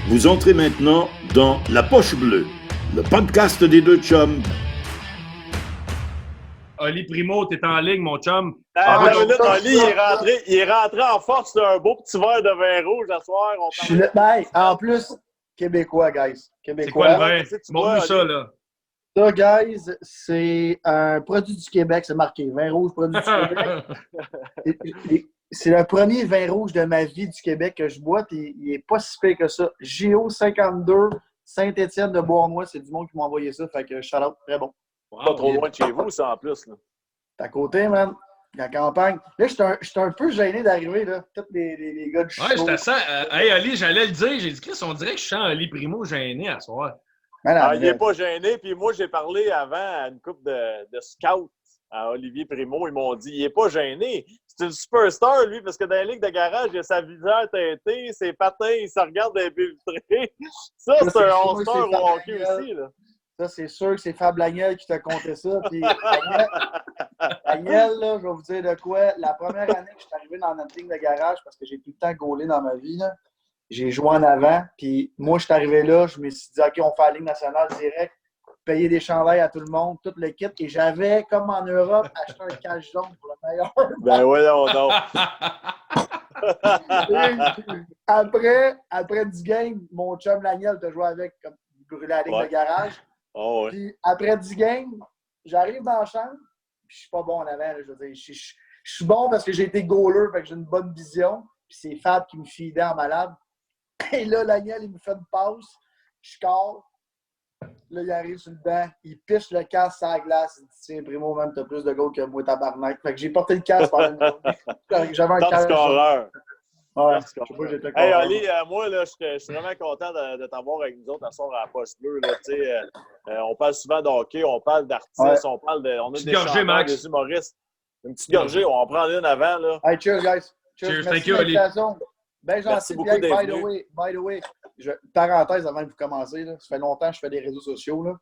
Vous entrez maintenant dans La Poche Bleue, le podcast des deux chums. Oli Primo, t'es en ligne, mon chum. Attends une minute, Oli, il est rentré en force, là, un beau petit verre de vin rouge ce soir. Je suis ben, en plus, québécois, guys. C'est quoi le vin? Qu'est-ce que tu Montre-nous bois, ça, Oli? là. Ça, guys, c'est un produit du Québec, c'est marqué. Vin rouge, produit du Québec. C'est le premier vin rouge de ma vie du Québec que je bois, puis il est pas si pire que ça. JO 52, Saint-Étienne de Beauharnois, c'est du monde qui m'a envoyé ça, fait que shout-out, très bon. Pas trop loin de chez vous, ça, en plus. Là. C'est à côté, man. La campagne. Là, je suis un peu gêné d'arriver, là. Tous les gars du show. Ouais, j'étais ça. Hey, Oli, j'allais le dire. J'ai dit, Chris, on dirait que je sens Oli Primo gêné à soir. Man, Il n'est pas gêné, puis moi, j'ai parlé avant à une couple de scouts à Olivier Primo. Ils m'ont dit, il n'est pas gêné. C'est une superstar, lui, parce que dans les ligues de garage, il a sa visière teintée, ses patins, il se regarde dans les bulles vitrées. Ça, c'est un all-star au hockey aussi, là. Ça, c'est sûr que c'est Fab Lagnel qui t'a conté ça. Puis, Lagnel, là, je vais vous dire de quoi. La première année que je suis arrivé dans notre ligne de garage, parce que j'ai tout le temps gaulé dans ma vie, là, j'ai joué en avant. Puis moi, je suis arrivé là, je me suis dit, OK, on fait la Ligue nationale direct, payer des chandails à tout le monde, tout le kit. Et j'avais, comme en Europe, acheté un cache jaune pour le meilleur. Ben ouais, non. Après 10 games, mon chum Lagnel t'a joué avec, comme il brûlait la ligne de garage. Oh, ouais. Puis après 10 games, j'arrive dans la chambre, puis je suis pas bon en avant. Là, je veux dire, je suis bon parce que j'ai été goaler, fait que j'ai une bonne vision. Puis c'est Fab qui me fidait en malade. Et là, Lagnel, il me fait une passe. Je score. Là, il arrive sur le banc. Il piche le casque à la glace. Il dit, tiens, Primo, même, t'as plus de goals que moi, tabarnak. Fait que j'ai porté le casque pendant une journée. J'avais un Top casque. scoreur. Ouais, Top scoreur. je sais pas, j'étais Hey, content. Oli, moi, là, je suis vraiment content de t'avoir avec nous autres à soir à la Poche Bleue. Là, on parle souvent de hockey, on parle d'artistes, Ouais. on a Petite des gorgée, chanteurs, Max. des humoristes. Une petite gorgée, on en prend une avant. Là. Hey, cheers, guys. Cheers, Merci thank you, de Oli. l'invitation. Ben gentil. Merci beaucoup Puis, d'être by venu. the way, parenthèse avant de vous commencer, là, ça fait longtemps que je fais des réseaux sociaux. Là.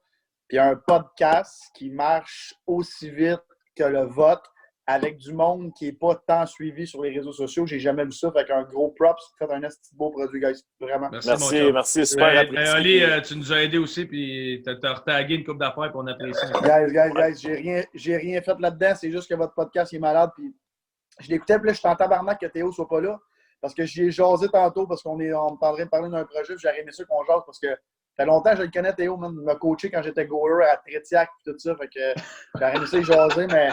Puis il y a un podcast qui marche aussi vite que le vote avec du monde qui n'est pas tant suivi sur les réseaux sociaux. J'ai jamais vu ça. Fait qu'un gros props. Faites un petit beau produit, guys. Vraiment. Merci, super apprécié. Oli, tu nous as aidés aussi, puis t'as retagué une couple d'affaires, puis on apprécie. Guys, j'ai rien fait là-dedans. C'est juste que votre podcast est malade. Puis je l'écoutais, puis là, je suis en tabarnak que Théo soit pas là. Parce que j'y ai jasé tantôt, parce qu'on est en train de parler d'un projet, puis j'aurais aimé ça qu'on jase, parce que ça fait longtemps que je le connais, Théo, même, il m'a coaché quand j'étais goaler à Trétiac et tout ça, fait que j'aurais aimé ça y jaser, mais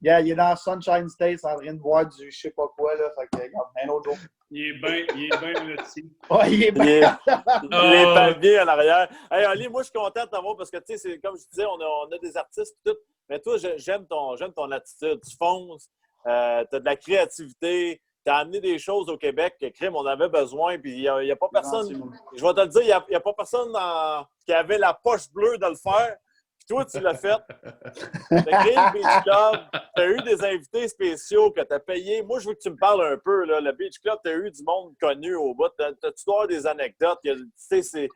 yeah, il est dans Sunshine State en train de boire du je sais pas quoi, là, fait que regarde, un autre jour. Il est bien loti. Ouais, il est Il bien. est palmiers en arrière. Hey, Ali, moi, je suis content de t'avoir parce que, tu sais, c'est comme je disais, on a des artistes et tout. Mais toi, j'aime ton attitude. Tu fonces, tu as de la créativité, tu as amené des choses au Québec que, crime, on avait besoin. Puis, il n'y a pas personne, je vais te le dire, il n'y a pas personne qui avait la poche bleue de le faire. Puis toi, tu l'as fait. Tu as créé le Beach Club. Tu as eu des invités spéciaux que tu as payés. Moi, je veux que tu me parles un peu. Là. Le Beach Club, tu as eu du monde connu au bout. Tu dois avoir des anecdotes. C'est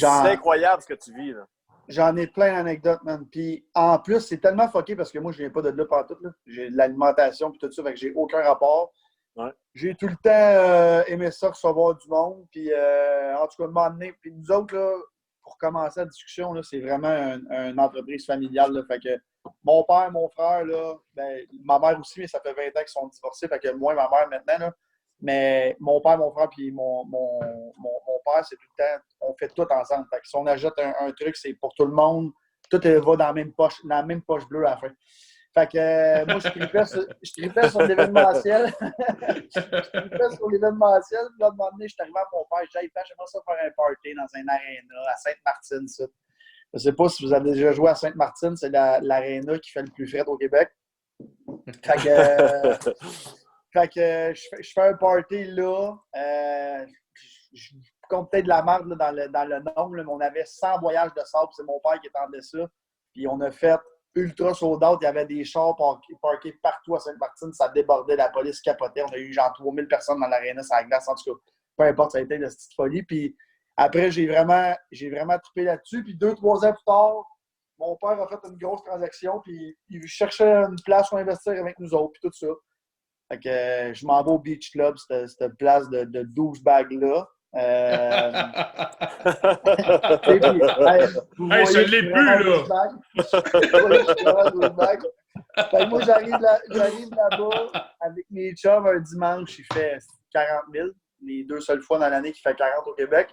incroyable ce que tu vis. Là. J'en ai plein d'anecdotes, man. Puis en plus, c'est tellement fucké parce que moi, je viens pas de là partout. Là. J'ai de l'alimentation et tout ça, fait que j'ai aucun rapport. Ouais. J'ai tout le temps aimé ça, recevoir du monde. Puis en tout cas, m'emmener. Puis nous autres, là, pour commencer la discussion, là, c'est vraiment une entreprise familiale. Là. Fait que mon père, mon frère, là, ben, ma mère aussi, mais ça fait 20 ans qu'ils sont divorcés. Fait que moi et ma mère maintenant, là. Mais mon père, mon frère, puis mon père, c'est tout le temps, on fait tout ensemble. Fait que si on ajoute un truc, c'est pour tout le monde. Tout va dans la même poche bleue à la fin. Fait que moi, je tripais sur l'événementiel. Je tripais sur l'événementiel. Puis là, à un moment donné, je suis arrivé à mon père. Je disais, j'aimerais ça faire un party dans un aréna à Sainte-Martine. Ça. Je ne sais pas si vous avez déjà joué à Sainte-Martine. C'est l'aréna qui fait le plus frais au Québec. Fait que je fais un party là. Je compte peut-être de la merde là, dans le nombre, là, mais on avait 100 voyages de sable. C'est mon père qui étendait ça. Puis on a fait ultra sold out. Il y avait des chars parkés partout à Sainte-Martine. Ça débordait. La police capotait. On a eu genre 3000 personnes dans l'aréna sur la glace. En tout cas, peu importe, ça a été de cette folie. Puis après, j'ai vraiment trippé là-dessus. Puis 2-3 ans plus tard, mon père a fait une grosse transaction. Puis il cherchait une place pour investir avec nous autres. Puis tout ça. Fait que je m'en vais au Beach Club, cette place de douchebags-là. Et puis, vous Hey, ça voyez que je l'est suis plus, vraiment là. douchebag. Vous voyez que je suis vraiment douchebag. Fait que moi, j'arrive là-bas avec mes chums un dimanche, il fait 40 000. Les 2 seules fois dans l'année qu'il fait 40 au Québec.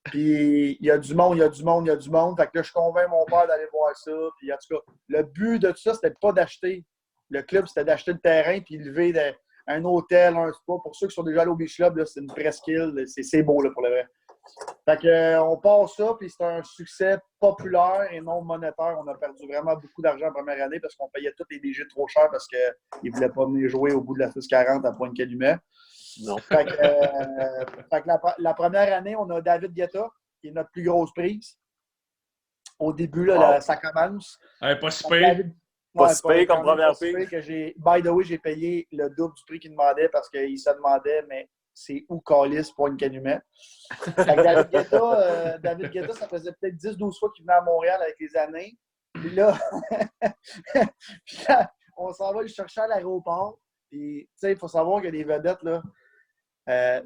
Puis il y a du monde. Fait que là, je convainc mon père d'aller voir ça. Puis en tout cas, le but de tout ça, c'était pas d'acheter le club, c'était d'acheter le terrain puis lever un hôtel, un spa. Pour ceux qui sont déjà allés au Beach Club, là, c'est une presqu'île. C'est beau là, pour le vrai. Fait que, on part ça, puis c'est un succès populaire et non monétaire. On a perdu vraiment beaucoup d'argent la première année parce qu'on payait tous les DG trop cher parce qu'ils ne voulaient pas venir jouer au bout de la 640 à Pointe-Calumet. Non. Fait que la première année, on a David Guetta, qui est notre plus grosse prise. Au début, là, ça commence. Pas si pire. Pas si pire comme première prise. By the way, j'ai payé le double du prix qu'il demandait parce qu'il se demandait, mais c'est où Callis pour une calumet. David Guetta, ça faisait peut-être 10-12 fois qu'il venait à Montréal avec les années. Puis là, on s'en va le chercher à l'aéroport. Puis, tu sais, il faut savoir que les vedettes, là,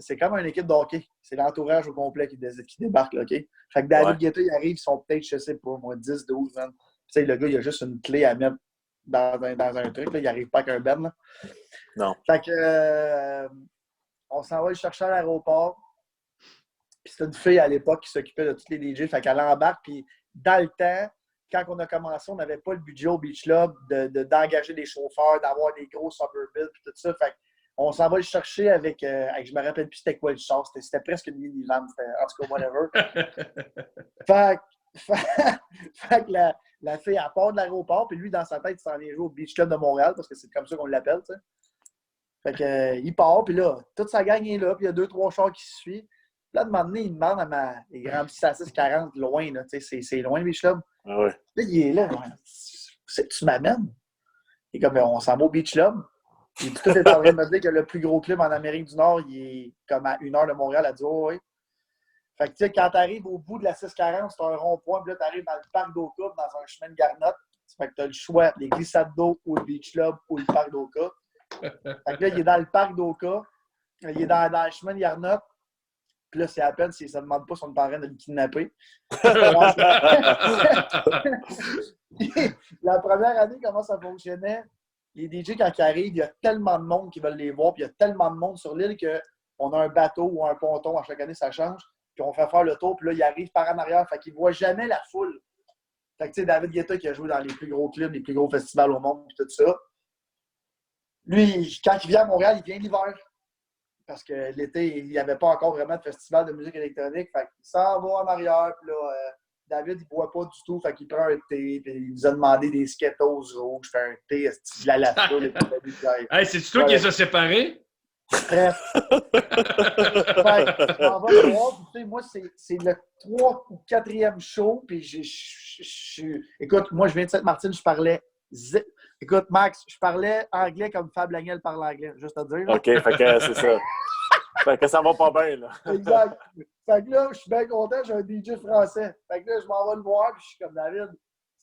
c'est comme une équipe de hockey. C'est l'entourage au complet qui débarque, là, OK? Fait que David Guetta, il arrive, ils sont peut-être, je sais pas, moi, 10-12, man. Tu sais, le gars, il a juste une clé à mettre dans un truc, là. Il n'arrive pas avec un ben, là. Non. Fait que, on s'en va le chercher à l'aéroport. Puis c'est une fille à l'époque qui s'occupait de tous les DJ. Fait qu'elle embarque. Puis dans le temps, quand on a commencé, on n'avait pas le budget au Beach Club d'engager des chauffeurs, d'avoir des gros Suburban puis tout ça. Fait qu'on s'en va le chercher avec je me rappelle plus c'était quoi le char. C'était presque une minivan. En tout cas, whatever. fait que la fille, elle part de l'aéroport. Puis lui, dans sa tête, il s'en est joué au Beach Club de Montréal parce que c'est comme ça qu'on l'appelle, tu sais. Fait que, il part, puis là, toute sa gang est là, puis il y a 2-3 chars qui se suivent. Là, de un moment donné, il demande à les grands petits à 640 loin, là, tu sais, c'est loin, Beach Club. Ah ouais. Là, il est là, tu m'amènes? Il est comme, on s'en va au Beach Club. Et tout est en train de me dire que le plus gros club en Amérique du Nord, il est comme à 1 heure de Montréal, à dire, oh, oui. Fait que, tu sais, quand tu arrives au bout de la 640, c'est un rond-point, puis là, tu arrives dans le parc d'Oka, dans un chemin de garnotte. Fait que tu as le choix, les glissades d'eau ou le Beach Club ou le parc d'Oka. Fait que là, il est dans le parc d'Oka. Il est dans le chemin de Yarnot. Puis là, c'est à peine s'il ne se demande pas si on est en train de le kidnapper. La première année, comment ça fonctionnait? Les DJ, quand ils arrivent, il y a tellement de monde qui veulent les voir. Puis il y a tellement de monde sur l'île qu'on a un bateau ou un ponton. À chaque année, ça change. Puis on fait faire le tour. Puis là, ils arrivent par en arrière. Fait qu'ils ne voient jamais la foule. Fait que tu sais, David Guetta qui a joué dans les plus gros clubs, les plus gros festivals au monde, puis tout ça. Lui, quand il vient à Montréal, il vient l'hiver. Parce que l'été, il n'y avait pas encore vraiment de festival de musique électronique. Fait qu'il s'en va en arrière. Puis là, David, il ne boit pas du tout. Fait qu'il prend un thé. Puis il nous a demandé des Skittles rouges. Fait un thé, de la lafta. Hey, c'est-tu toi qui les as séparés? Bref. Fait on va le voir. Tu sais, moi, c'est le 3 ou 4e show. Puis écoute, moi, je viens de Sainte-Martine. Je parlais... Écoute, Max, je parlais anglais comme Fab Laniel parle anglais, juste à dire. Là. OK, fait que c'est ça. Fait que ça va pas bien, là. Exact. Fait que là, je suis bien content, j'ai un DJ français. Fait que là, je m'en vais le voir, puis je suis comme David.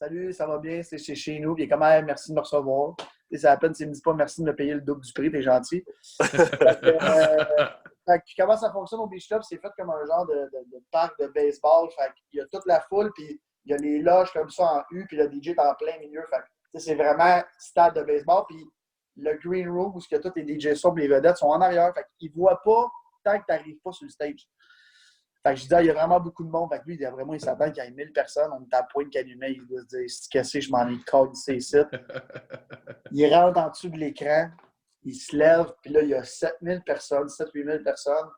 Salut, ça va bien, c'est chez nous. Puis il est comme, hey, merci de me recevoir. Et c'est à peine s'il me dit pas merci de me payer le double du prix, t'es gentil. Fait que comment ça fonctionne au Beach Club, c'est fait comme un genre de parc de baseball. Fait qu'il y a toute la foule, puis il y a les loges comme ça en U, puis le DJ est en plein milieu. Fait que c'est vraiment stade de baseball. Puis le green room où tous les DJ sont les vedettes sont en arrière. Fait qu'ils ne voient pas tant que tu n'arrives pas sur le stage. Fait que je dis, il y a vraiment beaucoup de monde. Fait que lui, il s'attend qu'il y ait 1000 personnes. On est à Pointe-Calumet. Il doit se dire, c'est cassé, je m'en ai cassé ici. Il rentre en dessous de l'écran. Il se lève. Puis là, il y a 7000 personnes, 7-8 000 personnes.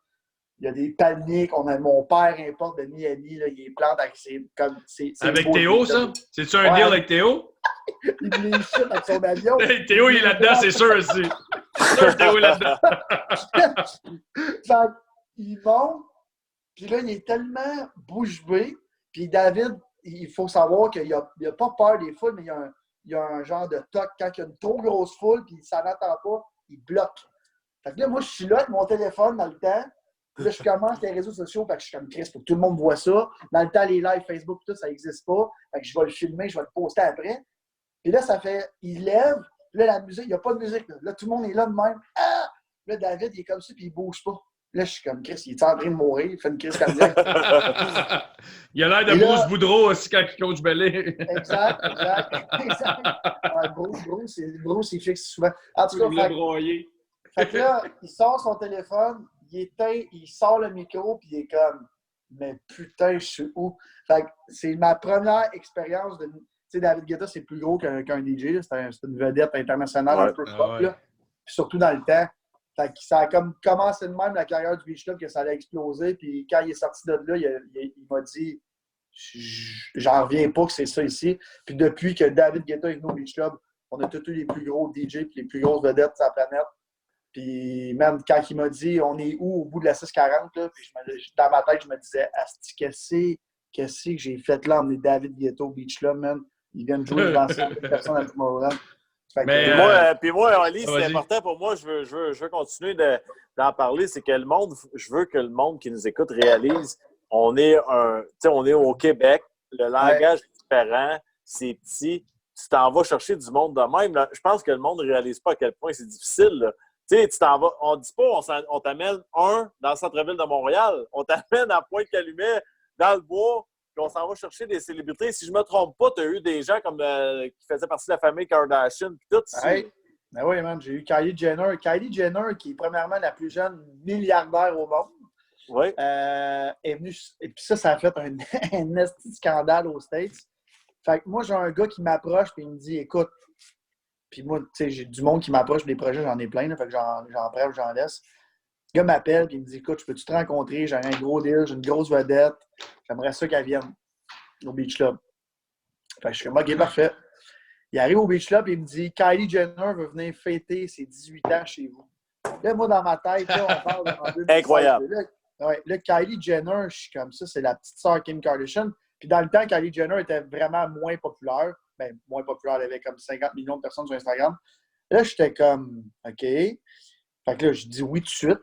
Il y a des palmiers qu'on a. Mon père importe de Miami. Là, il les plante avec avec Théo, ça? C'est-tu un deal avec Théo? Il les chute avec son avion. Hey, Théo, il est là-dedans, c'est sûr aussi. C'est sûr que Théo est là-dedans. Fait qu'il monte. Puis là, il est tellement bouche bée. Puis David, il faut savoir qu'il n'a pas peur des foules, mais il y a un genre de toc. Quand il y a une trop grosse foule, puis il s'en attend pas, il bloque. Fait que là, moi, je suis là avec mon téléphone dans le temps. Puis là, je commence les réseaux sociaux, fait que je suis comme Chris, pour que tout le monde voit ça. Dans le temps, les lives Facebook, tout, ça n'existe pas. Fait que je vais le filmer, je vais le poster après. Puis là, ça fait, il lève. Puis là, la musique, il n'y a pas de musique. Là, tout le monde est là de même. Ah! Là, David, il est comme ça, puis il ne bouge pas. Là, je suis comme, Chris, il est en train de mourir, il fait une crise cardiaque. Il a l'air de Et là- Bruce Boudreau aussi quand il coach Bellé. Exact. Ouais, Bruce, il fixe souvent. En tout Il voulait cas, broyer. fait que là, il sort son téléphone, il éteint, il sort le micro, puis il est comme, mais putain, je suis où? Fait que c'est ma première expérience de. Tu sais, David Guetta, c'est plus gros qu'un DJ, là. C'est une vedette internationale un peu pop, là. Puis surtout dans le temps. Fait que ça a comme commencé de même la carrière du Beach Club, que ça allait exploser. Puis quand il est sorti de là, il m'a dit, j'en reviens pas que c'est ça ici. Puis depuis que David Guetta est venu au Beach Club, on a tous eu les plus gros DJ et les plus grosses vedettes de la planète. Puis même quand il m'a dit on est où au bout de la 640, là, puis dans ma tête, je me disais asti, qu'est-ce que j'ai fait là, emmener David Guetta au Beach Club, man. Il vient de jouer devant 100 personnes à Tomorrowland. Mais, Puis moi, Oli, c'est vas-y. important pour moi, je veux continuer d'en parler, c'est que le monde, je veux que le monde qui nous écoute réalise, on est au Québec, le langage est différent, c'est petit, tu t'en vas chercher du monde de même. Là. Je pense que le monde ne réalise pas à quel point c'est difficile. Là. Tu sais, tu t'en vas, on ne dit pas on t'amène dans le centre-ville de Montréal, on t'amène à Pointe-Calumet, dans le bois, puis on s'en va chercher des célébrités. Si je ne me trompe pas, tu as eu des gens comme qui faisaient partie de la famille Kardashian, puis tout. Ben oui, man, j'ai eu Kylie Jenner. Kylie Jenner, qui est premièrement la plus jeune milliardaire au monde. Oui. Est venue, et puis ça a fait un esti scandale aux States. Fait que moi, j'ai un gars qui m'approche et il me dit écoute, puis moi, tu sais, j'ai du monde qui m'approche, des projets, j'en ai plein, là, fait que j'en prends ou j'en laisse. Le gars m'appelle et il me dit écoute, je peux-tu te rencontrer? J'ai un gros deal, j'ai une grosse vedette. J'aimerais ça qu'elle vienne au Beach Club. Fait que je suis comme OK, parfait. Il arrive au Beach Club et il me dit Kylie Jenner veut venir fêter ses 18 ans chez vous. Là, moi, dans ma tête, là, on parle en 2016. Incroyable. Là, Kylie Jenner, je suis comme ça, c'est la petite sœur Kim Kardashian. Puis dans le temps, Kylie Jenner était vraiment moins populaire. Ben, moins populaire, elle avait comme 50 millions de personnes sur Instagram. Là, j'étais comme OK. Fait que là, je dis oui tout de suite.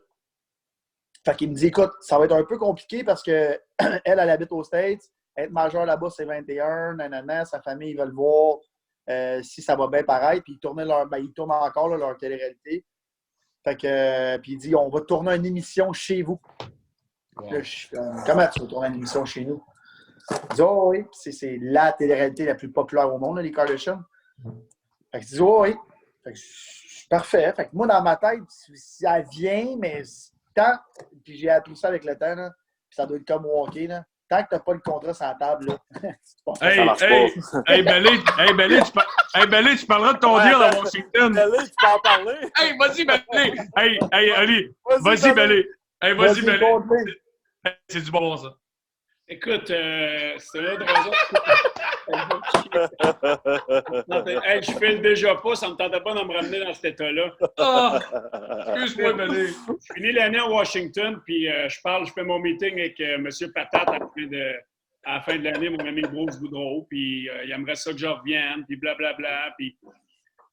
Fait qu'il me dit écoute, ça va être un peu compliqué parce que elle habite aux States. Être majeure là-bas, c'est 21, nanana, sa famille, ils veulent voir si ça va bien pareil. Puis ils tournent encore là, leur télé-réalité. Fait que, puis il dit, on va tourner une émission chez vous. Wow. Là, je suis comme, comment tu vas tourner une émission chez nous? Il dit, oh oui, c'est la télé-réalité la plus populaire au monde, là, les Kardashians. Fait que je dis, oh oui. Fait que je suis parfait. Fait que moi, dans ma tête, si elle vient, mais tant, puis j'ai appris ça avec le temps, là, puis ça doit être comme au hockey, là. Tant que tu n'as pas le contrat sur la table, là, Bellé, tu parleras de ton deal à Washington. Bellé, tu peux en parler? Hey, vas-y, Bellé. Ali, vas-y, Bellé. Hey, vas-y, Bellé. C'est du bon, ça. Écoute, c'est là de raison. Hey, je file déjà pas, ça me tentait pas de me ramener dans cet état-là. Excuse-moi, Bellé. Je finis l'année à Washington, puis je fais mon meeting avec M. Patate à la fin de l'année, mon ami Bruce Boudreau, puis il aimerait ça que je revienne, puis blablabla. Puis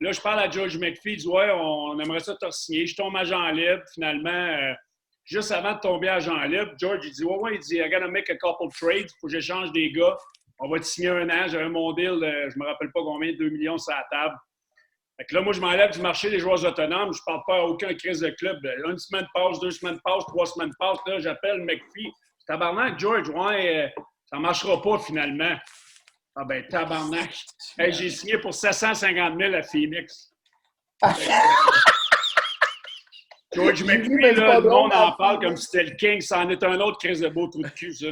là, je parle à George McPhee, il dit ouais, on aimerait ça te signer. Je tombe agent libre, finalement. Juste avant de tomber agent libre, George, il dit ouais, il dit I gotta make a couple trades, il faut que j'échange des gars. On va te signer un an. J'avais mon deal, je me rappelle pas combien, 2 millions sur la table. Fait que là, moi, je m'enlève du marché des joueurs autonomes. Je parle pas à aucun crise de club. Une semaine passe, 2 semaines passe, 3 semaines passe. Là, j'appelle McPhee. Tabarnak, George, ouais, ça marchera pas finalement. Ah ben, tabarnak. Hey, j'ai signé pour 750 000 à Phoenix. George McPhee, là, le monde en parle comme si c'était le king. Ça en est un autre crise de beau trou de cul, ça.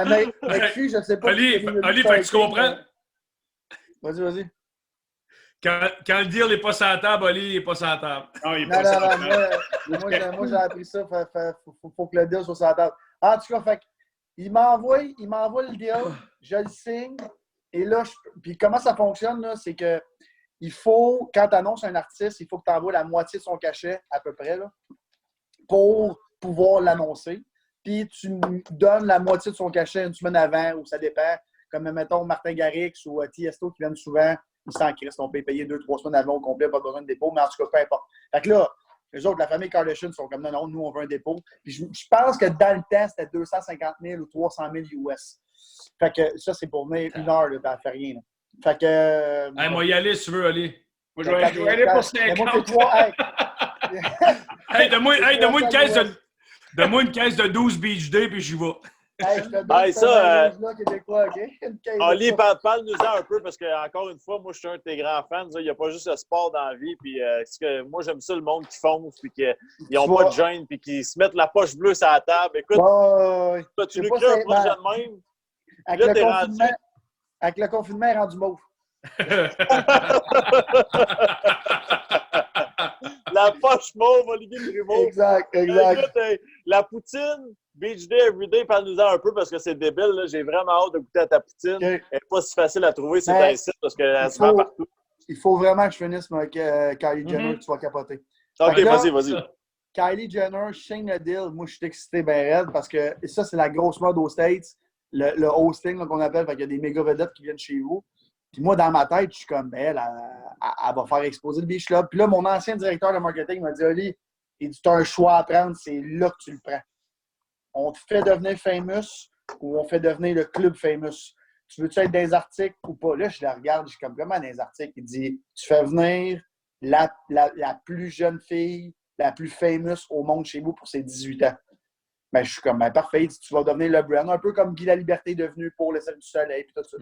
Mais McPhee, je sais pas. Ali, fait que tu comprends? Vas-y. Quand le deal n'est pas sur la table, Ali, il n'est pas sur la table. Non, il est pas sur la table. Moi, j'ai appris ça. Faut que le deal soit sur la table. En tout cas, fait il m'envoie le deal, je le signe. Et là, puis comment ça fonctionne, là, c'est que il faut, quand tu annonces un artiste, il faut que tu envoies la moitié de son cachet, à peu près, là, pour pouvoir l'annoncer. Puis tu donnes la moitié de son cachet une semaine avant, ou ça dépend. Comme, mettons, Martin Garrix ou Tiesto qui viennent souvent, ils s'en crissent. On peut payer 2-3 semaines avant au complet, pas besoin de dépôt, mais en tout cas, peu importe. Fait que là, les autres, la famille Kardashian sont comme non, nous, on veut un dépôt. Puis je pense que dans le temps, c'était 250 000 ou 300 000 US. Fait que ça, c'est pour venir 1 heure, là, t'en fais rien. Là. Fait que. Moi, y aller si tu veux, Ali. Moi, je vais aller pour 50. Hey, donne-moi une caisse de 12 Beach Day, puis j'y vais. Hey, je te donne Hey, ça, là, québécois, OK? Une caisse de Oli, ça. parle-nous-en un peu, parce que, encore une fois, moi, je suis un de tes grands fans. Il n'y a pas juste le sport dans la vie. Puis, moi, j'aime ça, le monde qui fonce, puis qu'ils n'ont pas de gêne, puis qui se mettent la poche bleue sur la table. Écoute, tu nous crées un projet de même. Avec le confinement, il est rendu mauve. La poche mauve, Olivier Prévost. Exact. Écoute, la poutine, Beach Day Everyday, parle-nous-en un peu parce que c'est débile. Là. J'ai vraiment hâte de goûter à ta poutine. Elle n'est pas si facile à trouver, c'est un site parce qu'elle se vend partout. Il faut vraiment que je finisse avec Kylie Jenner, tu vas capoter. OK, vas-y. Kylie Jenner, Shane le deal, moi je suis excité bien raide parce que ça, c'est la grosse mode aux States, le hosting qu'on appelle, il y a des méga vedettes qui viennent chez vous. Puis moi, dans ma tête, je suis comme, elle va faire exploser le Beach Club. Puis là, mon ancien directeur de marketing m'a dit, Oli, tu as un choix à prendre, c'est là que tu le prends. On te fait devenir famous ou on fait devenir le club famous. Tu veux-tu être dans les articles ou pas? Là, je la regarde, je suis comme, comment dans les articles? Il dit, tu fais venir la plus jeune fille, la plus famous au monde chez vous pour ses 18 ans. Ben, je suis comme, parfait, tu vas devenir le brand, un peu comme Guy Laliberté est devenu pour le Cirque du Soleil et tout ça.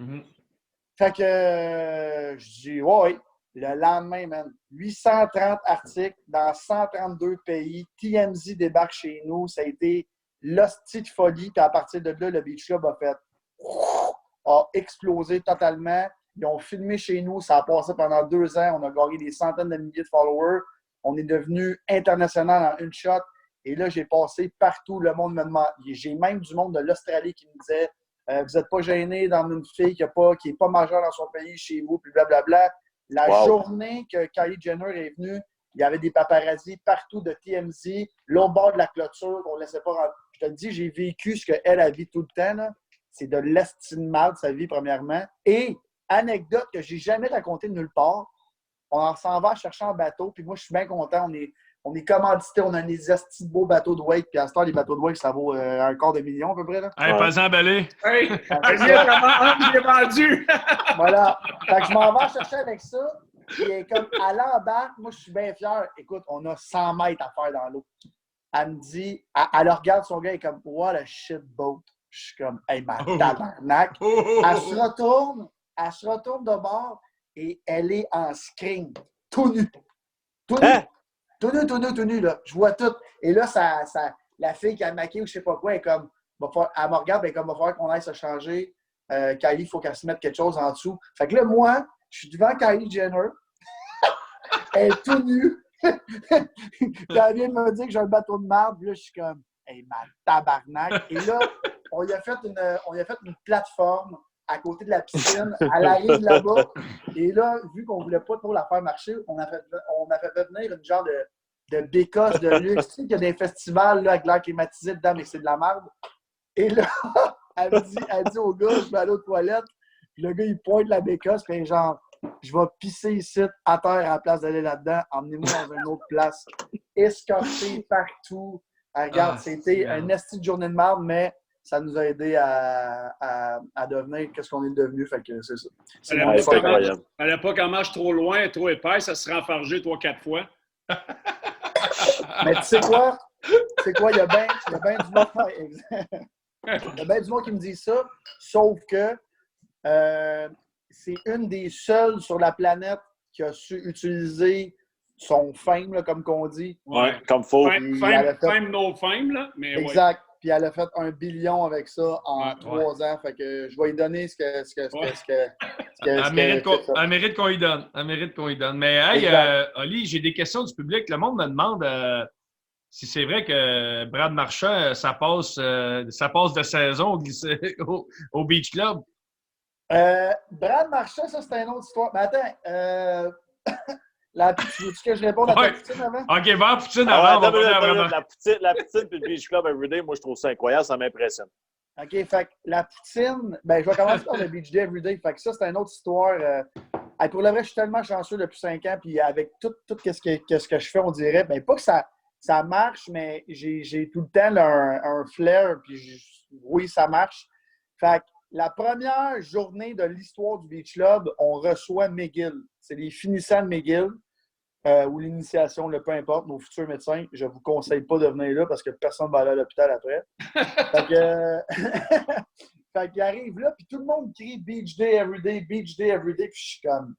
Fait que je dis, ouais, le lendemain, man, 830 articles dans 132 pays. TMZ débarque chez nous. Ça a été l'hostie de folie. Puis à partir de là, le Beach Club a explosé totalement. Ils ont filmé chez nous. Ça a passé pendant 2 ans. On a gagné des centaines de milliers de followers. On est devenu international en une shot. Et là, j'ai passé partout. Le monde me demande. J'ai même du monde de l'Australie qui me disait vous n'êtes pas gêné dans une fille qui n'est pas majeure dans son pays, chez vous, puis blablabla. La journée que Kylie Jenner est venue, il y avait des paparazzis partout de TMZ, l'autre bord de la clôture qu'on ne laissait pas rentrer. Je te dis, j'ai vécu ce qu'elle a vit tout le temps. Là. C'est de l'estime mal de sa vie, premièrement. Et, anecdote que je n'ai jamais racontée de nulle part, on s'en va chercher en bateau, puis moi, je suis bien content. On est commandité, on a des astis de beaux bateaux de wake, puis à ce temps, les bateaux de wake, ça vaut $250 000 à peu près. Là. Hey, pas emballé. Hey, il est vendu. Voilà. Fait que je m'en vais chercher avec ça. Puis comme à l'embarque, moi, je suis bien fier. Écoute, on a 100 mètres à faire dans l'eau. Elle me dit, elle regarde son gars, elle est comme, what a shit boat. Je suis comme, hey, ma tabarnak. Elle se retourne de bord et elle est en screen, tout nu. Tout nu, là. Je vois tout. Et là, la fille qui a maquillé ou je sais pas quoi, elle est comme, elle me regarde, elle est comme, va falloir qu'on aille se changer. Kylie, il faut qu'elle se mette quelque chose en dessous. Fait que là, moi, je suis devant Kylie Jenner. Elle est tout nue. Puis elle vient de me dire que j'ai un bateau de marde. Puis là, je suis comme, hey, ma tabarnak. Et là, on y a fait une plateforme à côté de la piscine. Elle arrive là-bas. Et là, vu qu'on ne voulait pas trop la faire marcher, on a fait venir une genre de bécosse de luxe. Tu sais qu'il y a des festivals là, avec l'air climatisé dedans, mais c'est de la merde. Et là, elle dit au gars, je vais aller aux toilettes. Puis le gars, il pointe la bécosse, puis genre, je vais pisser ici, à terre, à la place d'aller là-dedans. Emmenez-moi dans une autre place. Escorté partout. Regarde, c'était un esti de journée de merde, mais ça nous a aidé à devenir qu'est-ce qu'on est devenu. Fait que c'est ça. C'est incroyable. À l'époque, en marche trop loin, trop épaisse, ça serait enfargé 3-4 fois. Mais tu sais quoi? Il y a bien du monde. Il y a bien du monde qui me dit ça, sauf que c'est une des seules sur la planète qui a su utiliser son fame, là, comme qu'on dit. Ouais, comme faut. Fame, no fame, là. Mais exact. Ouais. Puis elle a fait 1 billion avec ça en 3 ans. Fait que je vais lui donner ce que elle mérite qu'on lui donne. Elle mérite qu'on lui donne. Mais hey, Oli, j'ai des questions du public. Le monde me demande si c'est vrai que Brad Marchand, ça passe de saison au Beach Club. Brad Marchand, ça, c'est une autre histoire. Mais attends, tu veux que je réponde à ta poutine avant? OK, va à poutine avant. La poutine puis le Beach Club Everyday, moi, je trouve ça incroyable, ça m'impressionne. OK, fait que la poutine, je vais commencer par le Beach Day Everyday. Fait que ça, c'est une autre histoire. Pour le vrai, je suis tellement chanceux depuis 5 ans, puis avec tout ce que je fais, on dirait, pas que ça marche, mais j'ai tout le temps un flair, puis oui, ça marche. Fait que la première journée de l'histoire du Beach Club, on reçoit McGill. C'est les finissants de McGill. ou l'initiation, peu importe, nos futurs médecins, je ne vous conseille pas de venir là parce que personne ne va aller à l'hôpital après. Fait que, fait qu'il arrive là, puis tout le monde crie Beach Day Everyday, Beach Day Everyday, puis je suis comme,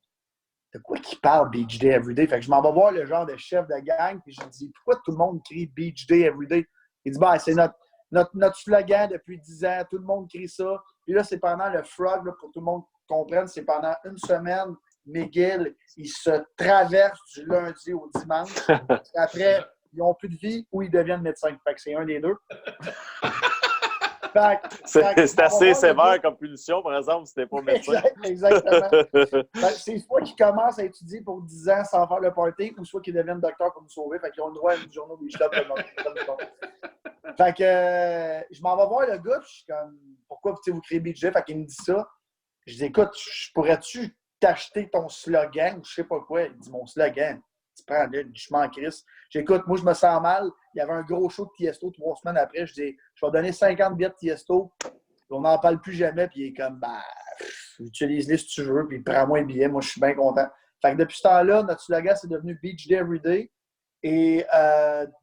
de quoi qu'il parle Beach Day Everyday? Fait que je m'en vais voir le genre de chef de gang, puis je dis, pourquoi tout le monde crie Beach Day Everyday? Il dit, ben, c'est notre slogan depuis 10 ans, tout le monde crie ça. Puis là, c'est pendant le frog, là, pour que tout le monde comprenne, c'est pendant une semaine. McGill, ils se traversent du lundi au dimanche. Après, ils n'ont plus de vie ou ils deviennent médecins. Fait que c'est un des deux. C'est assez sévère comme punition, par exemple, si t'es pas médecin. Exactement. C'est soit qu'ils commencent à étudier pour 10 ans sans faire le party, ou soit qu'ils deviennent docteurs pour nous sauver. Fait qu'ils ont le droit à une journée des clubs. Fait que je m'en vais voir le gars, puis je suis comme, pourquoi vous créez BJ? Fait qu'il me dit ça. Je dis, écoute, pourrais-tu t'acheter ton slogan ou je sais pas quoi? Il dit, mon slogan, tu prends là, je m'en crisse. J'écoute, moi, je me sens mal. Il y avait un gros show de Tiesto 3 semaines après. Je dis, je vais donner 50 billets de Tiesto. On n'en parle plus jamais. Puis il est comme, bah, utilise-les si tu veux. Puis prends-moi un billet. Moi, je suis bien content. Fait que depuis ce temps-là, notre slogan, c'est devenu Beach Day Everyday. Et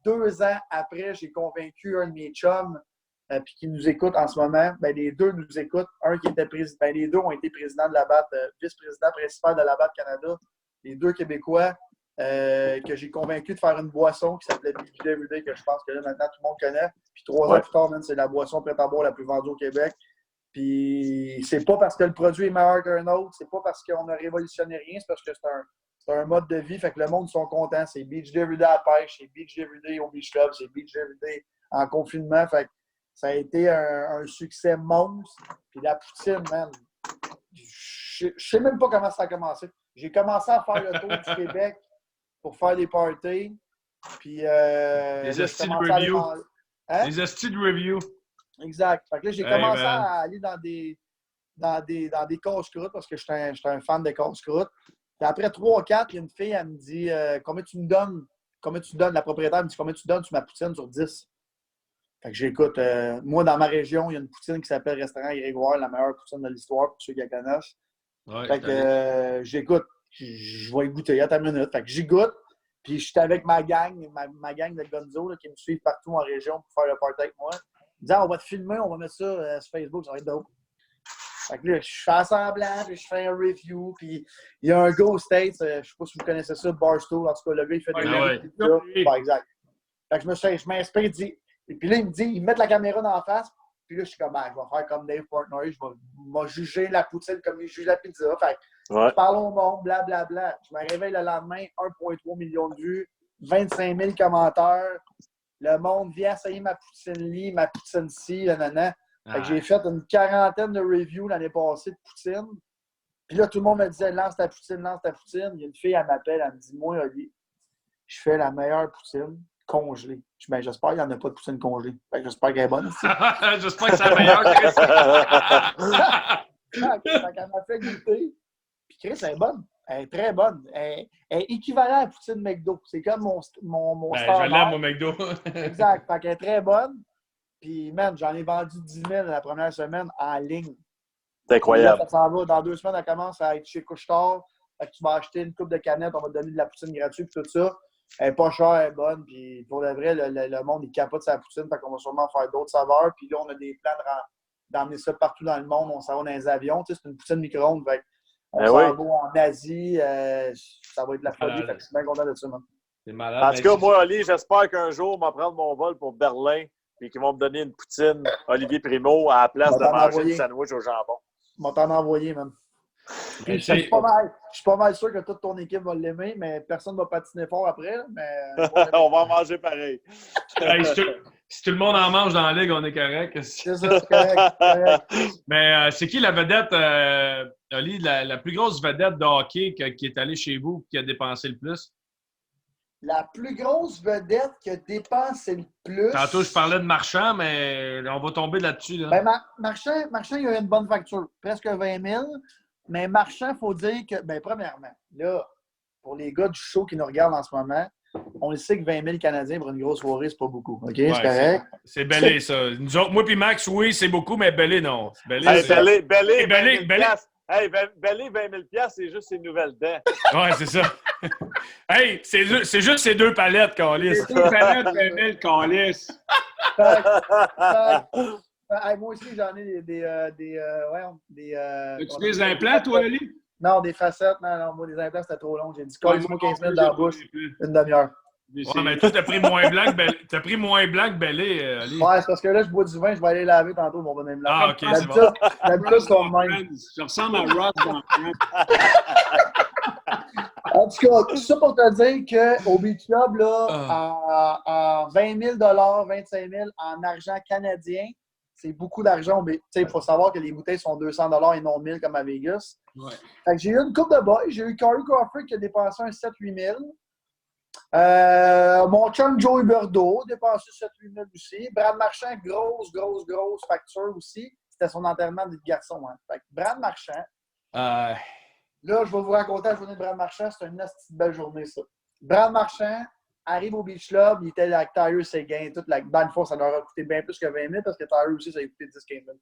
2 ans après, j'ai convaincu un de mes chums puis qui nous écoute en ce moment. Ben, les deux nous écoutent. Un qui était président. Ben, les deux ont été présidents de la BAT, vice-président principal de la BAT Canada. Les deux Québécois que j'ai convaincu de faire une boisson qui s'appelait Beach Day Everyday, que je pense que là, maintenant, tout le monde connaît. Puis 3 ans plus tard, c'est la boisson prête à boire la plus vendue au Québec. Puis c'est pas parce que le produit est meilleur qu'un autre, c'est pas parce qu'on a révolutionné rien, c'est parce que c'est un mode de vie. Fait que le monde sont contents. C'est Beach Day Everyday à la pêche, c'est Beach Day Everyday au Beach Club, c'est Beach Day Everyday en confinement. Fait que ça a été un succès monstre. Puis la poutine, man, je sais même pas comment ça a commencé. J'ai commencé à faire le tour du Québec pour faire des parties. Puis les hosties de review. Hein? Les hosties de review. Exact. Fait que là, j'ai commencé à aller dans des casse-croûtes parce que je suis un fan de casse-croûtes. Puis après 3-4, il y a une fille, elle me dit combien tu me donnes? Combien tu donnes? La propriétaire me dit combien tu donnes sur ma poutine sur 10? Fait que j'écoute. Moi, dans ma région, il y a une poutine qui s'appelle Restaurant Grégoire, la meilleure poutine de l'histoire pour ceux qui la connaissent. Ouais, fait que j'écoute. Je vais y goûter. Attends une minute. Fait que j'y goûte. Puis je suis avec ma gang de gonzo là, qui me suivent partout en région pour faire le party avec moi. Ils disent on va te filmer, on va mettre ça sur Facebook, ça va être dope. Fait que là, je fais semblant, puis je fais un review, puis il y a un gars aux States, je sais pas si vous connaissez ça, Barstool, en tout cas, le gars, il fait des vidéos. Ouais, exact. Fait que je m'inspire, il dit, et puis là, il me dit, ils mettent la caméra dans la face, puis là, je suis comme, je vais faire comme Dave Portnoy, je vais juger la poutine comme il juge la pizza. Fait que je parle au monde, blablabla. Je me réveille le lendemain, 1,3 million de vues, 25 000 commentaires. Le monde vient essayer ma poutine-lie, ma poutine-ci, nanana. Fait que j'ai fait une 40aine de reviews l'année passée de poutine. Puis là, tout le monde me disait, lance ta poutine, lance ta poutine. Il y a une fille, elle m'appelle, elle me dit, moi, Oli, je fais la meilleure poutine congelée. Je dis, j'espère qu'il n'y en a pas de poutine congelée. Fait que j'espère qu'elle est bonne. J'espère que c'est la meilleure, Chris. Fait qu'elle m'a fait goûter. Puis Chris, elle est bonne. Elle est très bonne. Elle est équivalente à la poutine McDo. C'est comme mon je l'aime, mon McDo. Exact. Fait qu'elle est très bonne. Puis, man, j'en ai vendu 10 000 la première semaine en ligne. C'est incroyable. Là, ça s'en va. Dans 2 semaines, elle commence à être chez Couche-Tard. Fait que tu vas acheter une coupe de canettes, on va te donner de la poutine gratuite, puis tout ça. Elle est pas chère, elle est bonne. Puis, pour le vrai, le monde, il capote sa poutine. Fait qu'on va sûrement faire d'autres saveurs. Puis là, on a des plans d'emmener ça partout dans le monde. On s'en va dans les avions. Tu sais, c'est une poutine micro-ondes. Fait on s'en va en Asie. Ça va être de la folie. Fait que je suis bien content de ça, man. C'est malade. En tout cas, moi, Oli, j'espère qu'un jour, on va prendre mon vol pour Berlin et qu'ils vont me donner une poutine Olivier Primo à la place de manger une sandwich au jambon. Je vais t'en envoyer, man. Puis, je suis pas mal sûr que toute ton équipe va l'aimer, mais personne ne va patiner fort après. Mais on va en manger pareil. Hey, si tout le monde en mange dans la ligue, on est correct. C'est ça, c'est correct. Mais c'est qui la vedette, Oli, la plus grosse vedette de hockey qui est allée chez vous et qui a dépensé le plus? La plus grosse vedette qui a dépensé le plus... Tantôt, je parlais de Marchand, mais on va tomber là-dessus. Là. Ben, Marchand, il a une bonne facture. Presque 20 000. Mais Marchand, il faut dire que... Ben, premièrement, là, pour les gars du show qui nous regardent en ce moment, on le sait que 20 000 Canadiens pour une grosse soirée, c'est pas beaucoup. OK? Ouais, c'est correct? C'est Bellé, ça. Nous autres, moi puis Max, oui, c'est beaucoup, mais Bellé, non. Bellé, 20 000 Hey, Bellé, 20 000 c'est juste ses nouvelles dents. Ouais, c'est ça. Hey, c'est juste ces 2 palettes, Calis. C'est une palette de belle calice. Hey, moi aussi, j'en ai As-tu des implants, toi, Ali? Non, des facettes. Non, moi, des implants, c'était trop long. J'ai dit, Ouais, colle-moi moi 15 000 non dans la plus, bouche, j'ai pas d'implants. une demi-heure. Ouais, mais toi, t'as pris moins blanc que Bellé, Ali. Ouais, c'est parce que là, je bois du vin, je vais aller laver tantôt, mon bonhomme là. Ah, OK, c'est bon. D'habitude, c'est le même. Friends. Je ressemble à Ross dans Friends. En tout cas, tout ça pour te dire qu'au Beach Club, là, en 20 000 25 000 en argent canadien, c'est beaucoup d'argent. Mais il faut savoir que les bouteilles sont 200 et non 1000 comme à Vegas. Ouais. Fait que j'ai eu une coupe de boys. J'ai eu Corey Crawford qui a dépensé un 7-8 000. Mon chum Joey Burdo a dépensé 7-8 000 aussi. Brad Marchand, grosse facture aussi. C'était son enterrement de garçon. Hein. Fait que Brad Marchand, là, je vais vous raconter la journée de Brad Marchand. C'est une petite belle journée, ça. Brad Marchand arrive au Beach Club. Il était avec Tyler Seguin. Dans le fond, ça leur a coûté bien plus que 20 000 parce que Tyler aussi, ça a coûté 10-15 000.